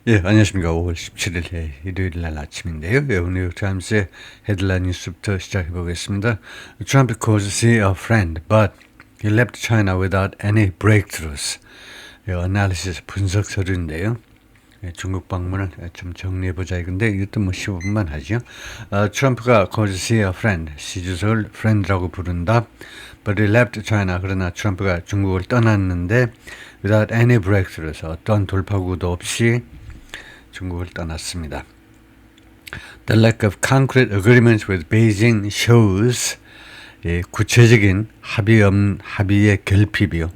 예, 안녕하십니까. 5월 17일 일요일 날 아침인데요. 예, 오늘 뉴욕타임스의 헤드라인 뉴스부터 시작해 보겠습니다. Trump calls Xi a friend, but he left China without any breakthroughs. 예, 어나리시스 분석 서류인데요. 예, 중국 방문을 좀 정리해 보자 이건데 이것도 뭐 15분만 하죠. 트럼프가 calls Xi a friend, 시 주석을 friend라고 부른다. But he left China. 그러나 트럼프가 중국을 떠났는데 without any breakthroughs, 어떤 돌파구도 없이 중국을 떠났습니다. The lack of concrete agreements with Beijing shows 구체적인 합의의 결핍이요.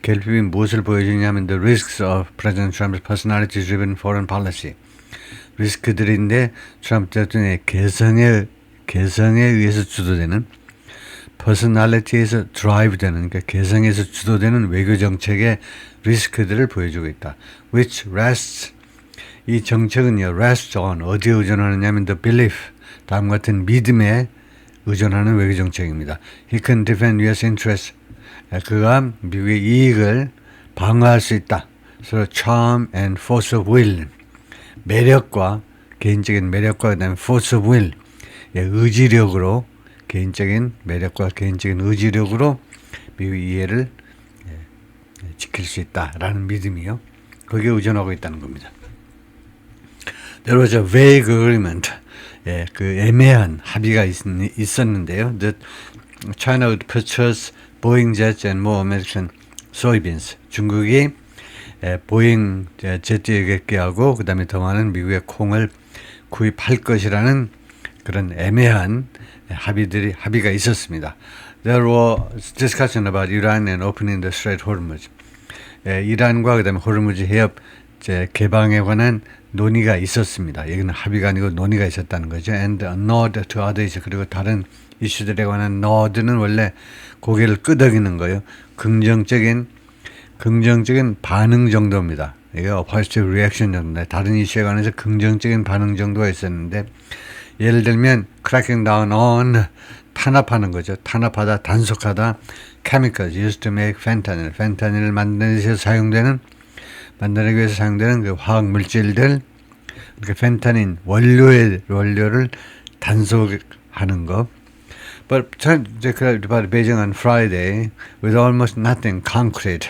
결핍이 무엇을 보여주냐면 the risks of President Trump's personality-driven foreign policy. 리스크들인데 트럼프 대통령의 개성에 의해서 주도되는 퍼스널리티에서 드라이브되는 그러니까 개성에서 주도되는 외교 정책의 리스크들을 보여주고 있다. Which rests 이 정책은요, rests on 어디에 의존하느냐면 the belief 다음 같은 믿음에 의존하는 외교 정책입니다. He can defend U.S. interests. 그가 미국의 이익을 방어할 수 있다. 그래서 charm and force of will 매력과 개인적인 매력과 그다음에 force of will 의지력으로 개인적인 매력과 개인적인 의지력으로 미국의 이해를 지킬 수 있다라는 믿음이요. 거기에 의존하고 있다는 겁니다. There was a vague agreement. 그 애매한 합의가 있었는데요. That China would purchase Boeing jets and more American soybeans. 중국이 보잉 제트에게 하고 그 다음에 더 많은 미국의 콩을 구입할 것이라는 그런 애매한 합의가 있었습니다. There was discussion about Iran and opening the Strait Hormuz. 이란과 그 다음에 호르무즈 해협 개방에 관한 논의가 있었습니다. 여기는 합의가 아니고 논의가 있었다는 거죠. And a nod to other issues. 그리고 다른 이슈들에 관한 nod는 원래 고개를 끄덕이는 거예요. 긍정적인 반응 정도입니다. 이게 positive reaction 정도인데 다른 이슈에 관해서 긍정적인 반응 정도가 있었는데 예를 들면 cracking down on 탄압하는 거죠. 탄압하다, 단속하다 chemicals used to make fentanyl. 펜타닐을 만들기 위해서 사용되는 그 화학 물질들, 그러니까 펜타닌 원료를 단속하는 거. But about Beijing on Friday with almost nothing concrete.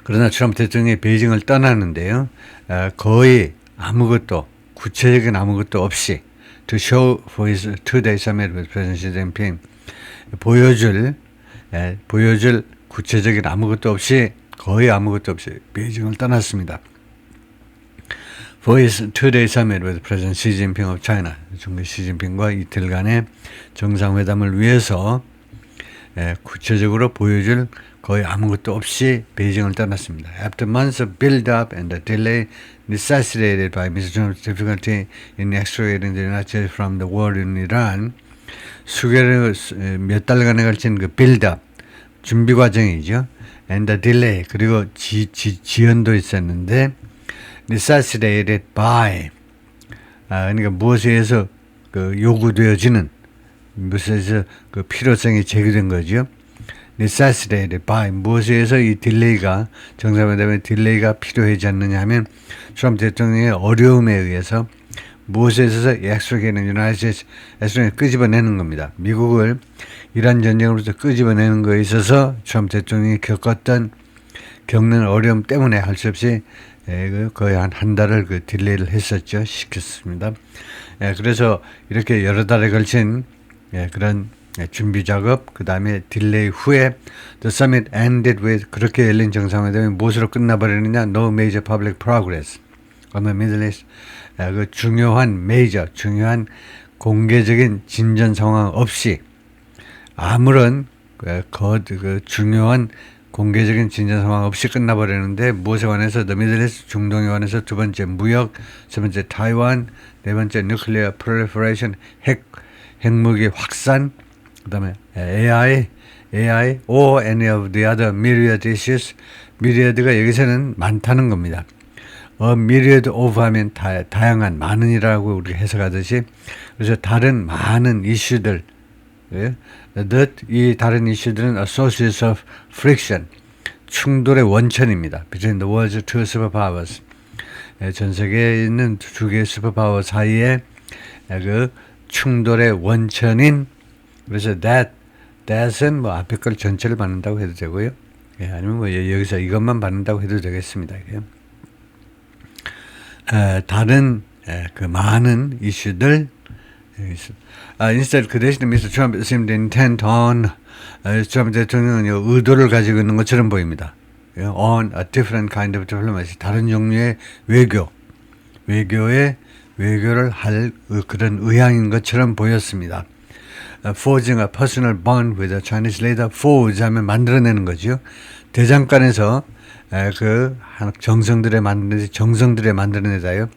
그러나 트럼프 대통령이 베이징을 떠나는데요. 거의 구체적인 아무것도 없이 to show for his two-day summit with President Xi Jinping 보여줄 구체적인 거의 아무것도 없이 베이징을 떠났습니다. For his two-day summit with President Xi Jinping of China, 중국 시진핑과 이틀간의 정상회담을 위해서 구체적으로 보여줄 거의 아무것도 없이 베이징을 떠났습니다. After months of build-up and the delay necessitated by Mr. Trump's difficulty in extricating the United States from the war in Iran, 몇 달간에 걸친 그 build-up, 준비 과정이죠. And the delay, 그리고 지연도 있었는데 necessitated by, 그러니까 무엇에 의해서 요구되어지는 무엇에서 그 필요성이 제기된 거죠. necessitated by 무엇에 의해서 이 딜레이가 정상회담의 딜레이가 필요하지 않느냐 하면 트럼프 대통령의 어려움에 의해서 무엇에 있어서 extricating United States 끄집어내는 겁니다. 미국을 이란 전쟁으로부터 끄집어내는 거에 있어서 트럼프 대통령이 겪는 어려움 때문에 할 수 없이 거의 한 달을 딜레이를 시켰습니다. 그래서 이렇게 여러 달에 걸친 그런 준비 작업, 그 다음에 딜레이 후에 the summit ended with 그렇게 열린 정상회담이 무엇으로 끝나버리느냐? No major public progress on the Middle East. 그 중요한 공개적인 진전 상황 없이 아무런 중요한 공개적인 진전 상황 없이 끝나버리는데 무엇에 관해서 the Middle East 중동에 관해서 두 번째 무역, 세 번째 타이완, 네 번째 nuclear proliferation 핵무기 확산, 그 다음에 AI or any of the other myriad issues. myriad가 여기서는 많다는 겁니다. myriad of 하면 다양한 많은이라고 우리가 해석하듯이 그래서 다른 많은 이슈들 이 다른 이슈들은 a sources of friction 충돌의 원천입니다. Between the world's two superpowers 전 세계에 있는 두 개의 슈퍼파워 사이에 그 충돌의 원천인 그래서 that은 뭐 앞에 걸 전체를 받는다고 해도 되고요. 예, 아니면 뭐 여기서 이것만 받는다고 해도 되겠습니다. 다른 그 많은 이슈들 instead 그 대신에 Mr. Trump seemed intent on 트럼프 대통령은 의도를 가지고 있는 것처럼 보입니다. on a different kind of diplomacy 다른 종류의 외교를 할 그런 의향인 것처럼 보였습니다. forging a personal bond with a Chinese leader. forge 하면 만들어내는 거죠. 대장간에서 그 정성들에 만들어내다요.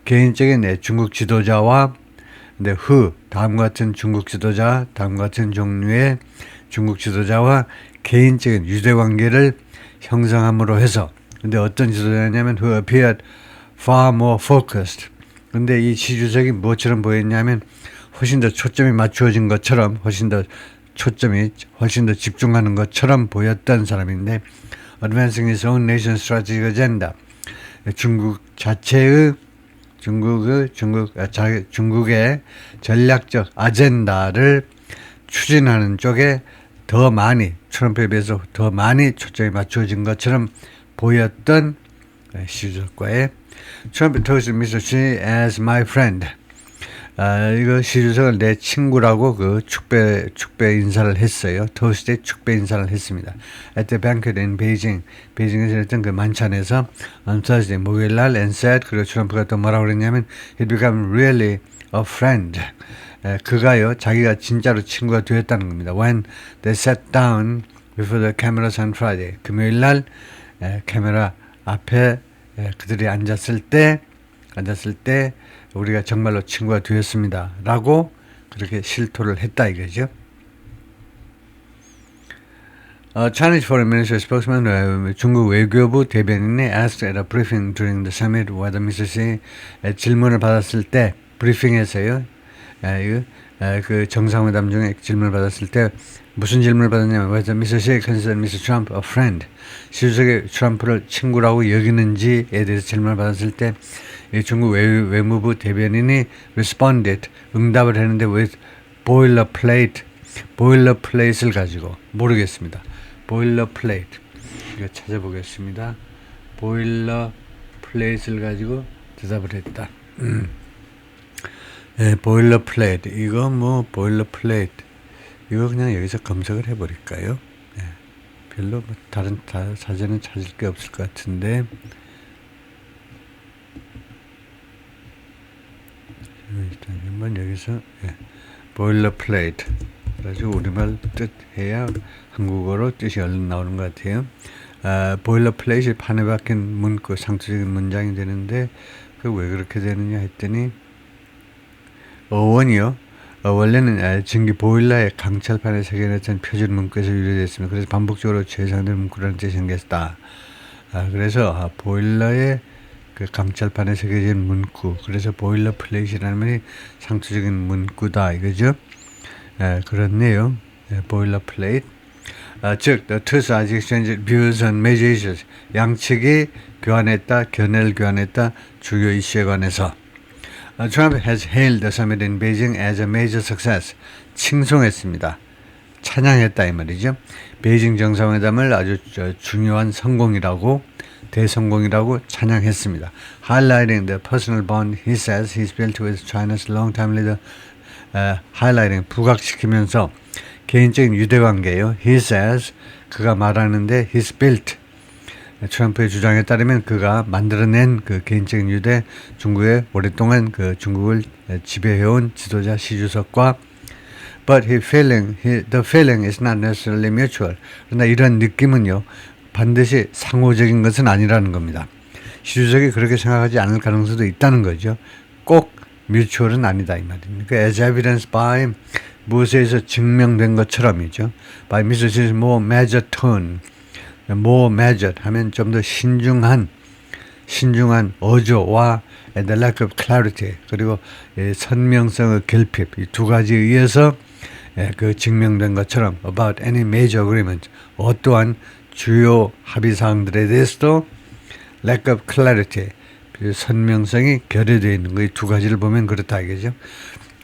개인적인 중국 지도자와 다음과 같은 중국 지도자, 다음과 같은 종류의 중국 지도자와 개인적인 유대관계를 형성함으로 해서 근데 어떤 지도자냐면 who appeared far more focused. 근데 이 시주석이 무엇처럼 보였냐면 훨씬 더 초점이 맞추어진 것처럼 훨씬 더 집중하는 것처럼 보였던 사람인데 advancing his own nation strategic agenda. 중국의 전략적 아젠다를 추진하는 쪽에 더 많이 트럼프에 비해서 더 많이 초점이 맞추어진 것처럼 보였던 시주석과의 트럼프 toasted Mr. Xi as my friend. 이거 시주석을 내 친구라고 그 축배 인사를 했어요. 토스트에 축배 인사를 했습니다. At the banquet in Beijing. 베이징에서 했던 그 만찬에서 on Thursday, 목요일날 and said, 그리고 트럼프가 또 뭐라고 그랬냐면 he became really a friend. 그가요, 자기가 진짜로 친구가 되었다는 겁니다. When they sat down before the cameras on Friday. 금요일날 카메라 앞에 그들이 앉았을 때 우리가 정말로 친구가 되었습니다. 라고 그렇게 실토를 했다 이거죠. Chinese Foreign Ministry spokesman 중국 외교부 대변인이 asked at a briefing during the summit whether Mr. Xi 질문을 받았을 때 브리핑에서요. 그 정상회담 중에 질문을 받았을 때 무슨 질문을 받았냐면 whether Mr. Xi considered Mr. Trump a friend. 시 주석이 트럼프를 친구라고 여기는지에 대해서 질문을 받았을 때 중국 외무부 대변인이 responded 응답을 했는데 with boilerplate를 가지고 모르겠습니다. boilerplate 이거 찾아보겠습니다. boilerplate를 가지고 대답을 했다. boilerplate 이거 boilerplate 이거 그냥 여기서 검색을 해버릴까요? 별로 다른 사전은 찾을 게 없을 것 같은데 일단 한번 여기서 boilerplate 그래가지고 우리말 뜻해야 한국어로 뜻이 얼른 나오는 것 같아요. boilerplate이 판에 박힌 문구 상투적인 문장이 되는데 그 왜 그렇게 되느냐 했더니 어원이요. 원래는 증기 보일러의 강철판에 새겨냈던 표준 문구에서 유래됐습니다. 그래서 반복적으로 재사용된 문구라는 뜻이 생겼다. 그래서 보일러의 그 강철판에 새겨진 문구, 그래서 보일러 플레이트라는 말이 상투적인 문구다 이거죠. 그렇네요. 보일러 플레이트. 즉, the two sides exchanged views on major issues. 양측이 견해를 교환했다 주요 이슈에 관해서. Trump has hailed the summit in Beijing as a major success. 칭송했습니다. 찬양했다 이 말이죠. 베이징 정상회담을 아주 중요한 대성공이라고 찬양했습니다. Highlighting the personal bond he says he's built with China's long-time leader. 부각시키면서 개인적인 유대관계예요. He says 그가 말하는데 he's built. 트럼프의 주장에 따르면 그가 만들어낸 그 개인적인 유대 중국에 오랫동안 그 중국을 지배해온 지도자 시주석과 but the feeling is not necessarily mutual. 그러나 이런 느낌은요 반드시 상호적인 것은 아니라는 겁니다. 시주석이 그렇게 생각하지 않을 가능성도 있다는 거죠. 꼭 mutual은 아니다 이 말입니다. As evidenced by 무엇에 의해서 증명된 것처럼이죠. By Mr. Xi's more measured tone. more measured 하면 좀 더 신중한 어조와 the lack of clarity 그리고 선명성의 결핍 이 두 가지에 의해서 그 증명된 것처럼 about any major agreement 어떠한 주요 합의 사항들에 대해서도 lack of clarity 선명성이 결여되어 있는 거 이 두 가지를 보면 그렇다 이거죠.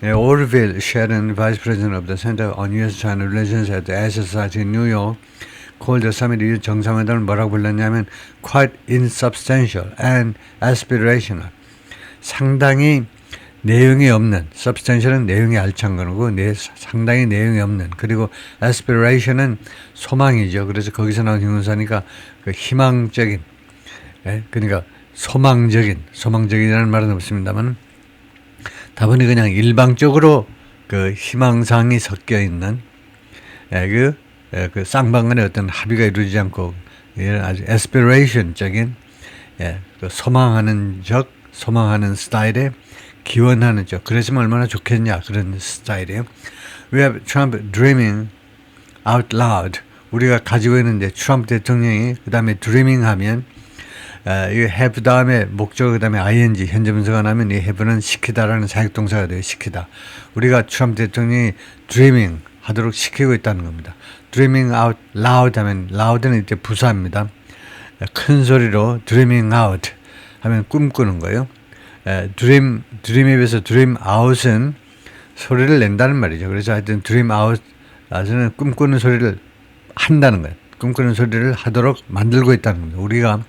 Orville Sheridan, Vice President of the Center on U.S.-China Relations at the Asia Society in New York, called the summit 이 정상회담을 뭐라고 불렀냐면 quite insubstantial and aspirational. 상당히 내용이 없는, substantial은 내용이 알찬 거고, 상당히 내용이 없는, 그리고 aspiration은 소망이죠. 그래서 거기서 나온 형용사니까 그 희망적인, 그러니까 소망적인이라는 말은 없습니다만, 다분히 그냥 일방적으로 그 희망상이 섞여 있는, 그 쌍방간의 어떤 합의가 이루어지지 않고, 아주 aspiration적인, 그 소망하는 스타일의 기원하는 쪽. 그랬으면 얼마나 좋겠냐. 그런 스타일이에요. We have Trump dreaming out loud. 우리가 가지고 있는데 트럼프 대통령이 그 다음에 dreaming 하면 이 have 다음에 목적 그 다음에 ing 현재 분사가 나면 이 have는 시키다라는 사역동사가 돼요. 시키다. 우리가 트럼프 대통령이 dreaming 하도록 시키고 있다는 겁니다. dreaming out loud 하면 loud는 이때 부사입니다. 큰 소리로 dreaming out 하면 꿈꾸는 거예요. dream에 비해서 dream out은 소리를 낸다는 말이죠. 그래서 하여튼 dream out은 꿈꾸는 소리를 한다는 거예요. 꿈꾸는 소리를 하도록 만들고 있다는 겁니다. 우리가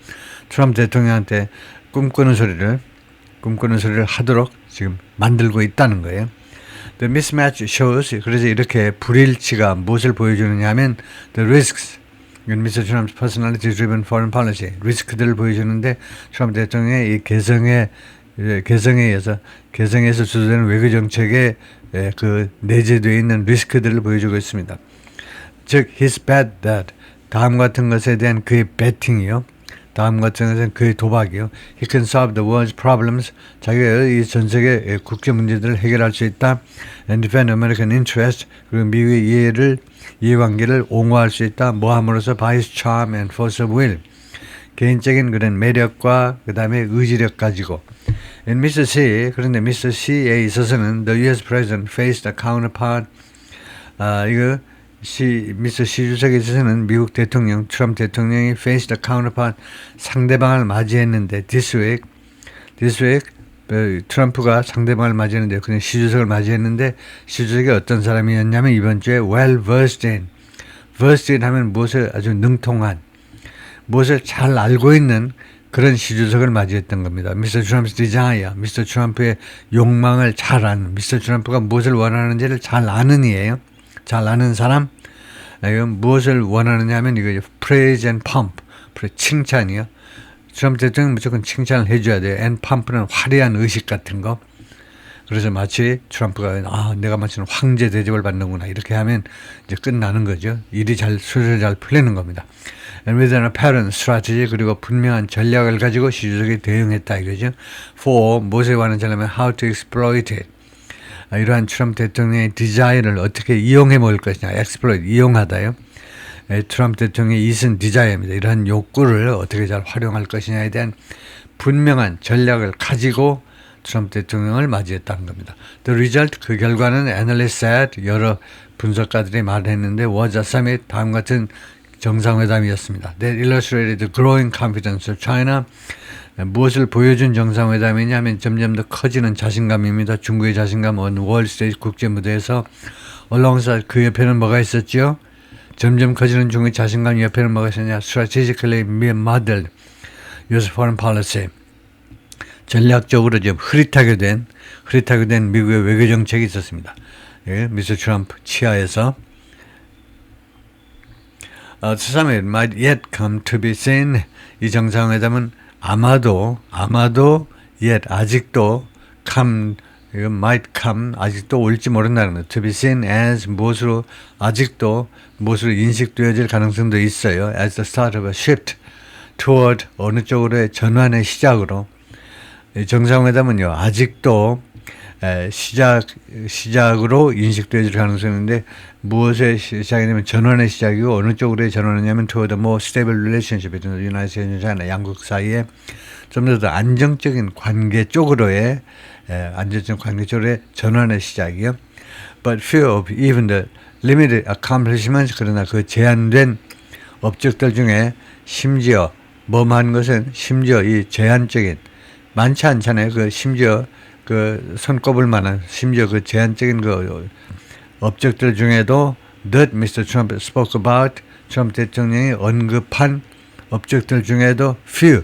트럼프 대통령한테 꿈꾸는 소리를 하도록 지금 만들고 있다는 거예요. The mismatch shows, 그래서 이렇게 불일치가 무엇을 보여주느냐 하면 the risks Mr. Trump's personality-driven foreign policy, 리스크들을 보여주는데 트럼프 대통령의 이 개성에서 주도되는 외교 정책에 그 내재되어 있는 리스크들을 보여주고 있습니다. 즉, his bet that 다음 같은 것에 대한 그의 배팅이요. 다음 같은 것은 그의 도박이요. He can solve the world's problems. 자기가 이 전 세계 국제 문제들을 해결할 수 있다. And defend American interest. 그리고 미국의 이해관계를 옹호할 수 있다. 뭐함으로써 by his charm and force of will. 개인적인 그런 매력과 그 다음에 의지력 가지고. In Mr. C, 그런데 Mr. C에 있어서는 the U.S. President faced a counterpart. Mr. C 주석에 있어서는 미국 대통령, 트럼프 대통령이 faced a counterpart, 상대방을 맞이했는데, this week, 트럼프가 상대방을 맞이했는데, 그냥 시 주석을 맞이했는데, 시 주석이 어떤 사람이었냐면, 이번 주에 well versed in 하면 무엇을 아주 능통한, 무엇을 잘 알고 있는 그런 시 주석을 맞이했던 겁니다. Mr. Trump's desire, Mr. 트럼프의 욕망을 잘 아는, Mr. 트럼프가 무엇을 원하는지를 잘 아는 이에요. 잘 아는 사람, 이건 무엇을 원하느냐 하면 이거 praise and pump, 칭찬이요. 트럼프 대통령 무조건 칭찬을 해줘야 돼요. and pump는 화려한 의식 같은 거. 그래서 마치 트럼프가 내가 마치 황제 대접을 받는구나 이렇게 하면 이제 끝나는 거죠. 술을 잘 풀리는 겁니다. And with an apparent strategy, 그리고 분명한 전략을 가지고 시주석이 대응했다 이거죠. For 무엇에 관한 전략은 how to exploit it. 이러한 트럼프 대통령의 디자인을 어떻게 이용해 먹을 것이냐. exploit, 이용하다요. 트럼프 대통령의 이슨 디자인입니다. 이러한 욕구를 어떻게 잘 활용할 것이냐에 대한 분명한 전략을 가지고 트럼프 대통령을 맞이했다는 겁니다. The result, 그 결과는 analysts said, 여러 분석가들이 말했는데 was a summit, 다음 같은 정상회담이었습니다. That illustrated the growing confidence of China. 무엇을 보여준 정상회담이냐 하면 점점 더 커지는 자신감입니다. 중국의 자신감 on Wall Street 국제 무대에서 alongside 그 옆에는 뭐가 있었죠? 점점 커지는 중국의 자신감 옆에는 뭐가 있었냐? Strategically modeled U.S. foreign policy. 전략적으로 좀 흐릿하게 된 미국의 외교 정책이 있었습니다. 미스터 트럼프 치하에서 The summit might yet come to be seen. 이 정상회담은 아마도 아직도 might come 아직도 올지 모른다는 거예요. To be seen as 무엇으로 인식되어질 가능성도 있어요. As the start of a shift toward 어느 쪽으로의 전환의 시작으로. 정상회담은요 아직도 시작으로 인식되어질 가능성이 있는데 무엇의 시작이냐면 전환의 시작이고 어느 쪽으로의 전환이냐면 toward a more stable relationship between the United States and China 양국 사이에 좀 더 안정적인 관계 쪽으로의 전환의 시작이요. But few of even the limited accomplishments 그러나 그 제한된 업적들 중에 심지어 이 제한적인 많지 않잖아요. 그 심지어 그 손꼽을 만한 심지어 그 제한적인 그 업적들 중에도 that Mr. Trump spoke about 트럼프 대통령이 언급한 업적들 중에도 few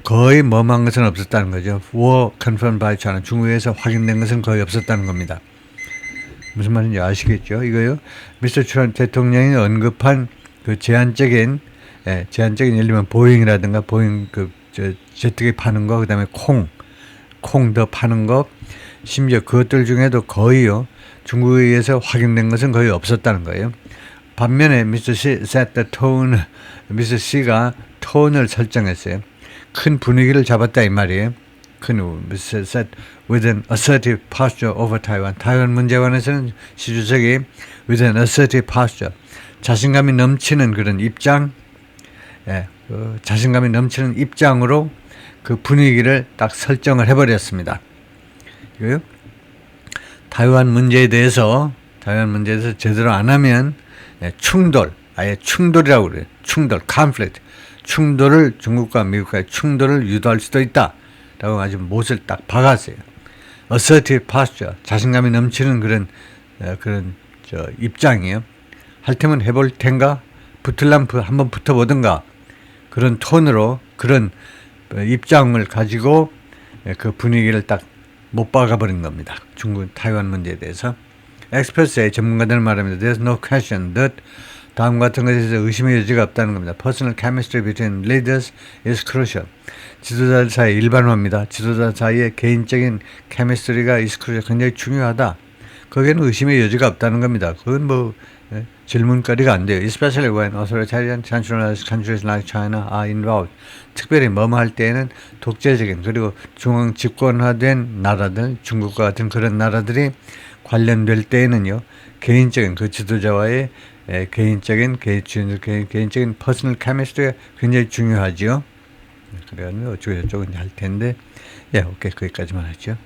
거의 머무한 것은 없었다는 거죠. war confirmed by China 중국에서 확인된 것은 거의 없었다는 겁니다. 무슨 말인지 아시겠죠? 이거요. 미스터 트럼프 대통령이 언급한 그 제한적인 예를 들면 보잉이라든가 보잉 제트기 파는 거, 그다음에 콩 더 파는 거, 심지어 그것들 중에도 거의요 중국에 의해서 확인된 것은 거의 없었다는 거예요. 반면에 미스터 시 set the tone, 미스터 시가 톤을 설정했어요. 큰 분위기를 잡았다 이 말이에요. 미스터 set with an assertive posture over Taiwan. 타이완 문제에 관해서는 시 주석이 with an assertive posture, 자신감이 넘치는 그런 입장, 자신감이 넘치는 입장으로 그 분위기를 딱 설정을 해버렸습니다. 이거요. 타이완 문제에 대해서 제대로 안 하면 아예 충돌이라고 그래요. conflict. 충돌을 중국과 미국과의 충돌을 유도할 수도 있다라고 아주 못을 딱 박았어요. assertive posture, 자신감이 넘치는 그런 입장이에요. 할 테면 해볼 텐가, 붙을라면 한번 붙어보든가, 그런 톤으로 그런 입장을 가지고 그 분위기를 딱 못 박아버린 겁니다. 중국 타이완 문제에 대해서. 엑스퍼스의 전문가들은 말합니다. There's no question that 다음 같은 것에 대해서 의심의 여지가 없다는 겁니다. Personal chemistry between leaders is crucial. 지도자들 사이 일반화입니다. 지도자 사이의 개인적인 chemistry가 is crucial. 굉장히 중요하다. 거기에는 의심의 여지가 없다는 겁니다. 그건 질문거리가 안 돼요. Especially when authoritarian centralized countries like China are involved. 특별히 할 때에는 독재적인 그리고 중앙 집권화된 나라들, 중국과 같은 그런 나라들이 관련될 때에는요, 개인적인 그 지도자와의 개인적인 퍼스널 케미스트리가 굉장히 중요하죠. 그래가지고 어쩌고저쩌고 할 텐데, 오케이, 거기까지만 하죠.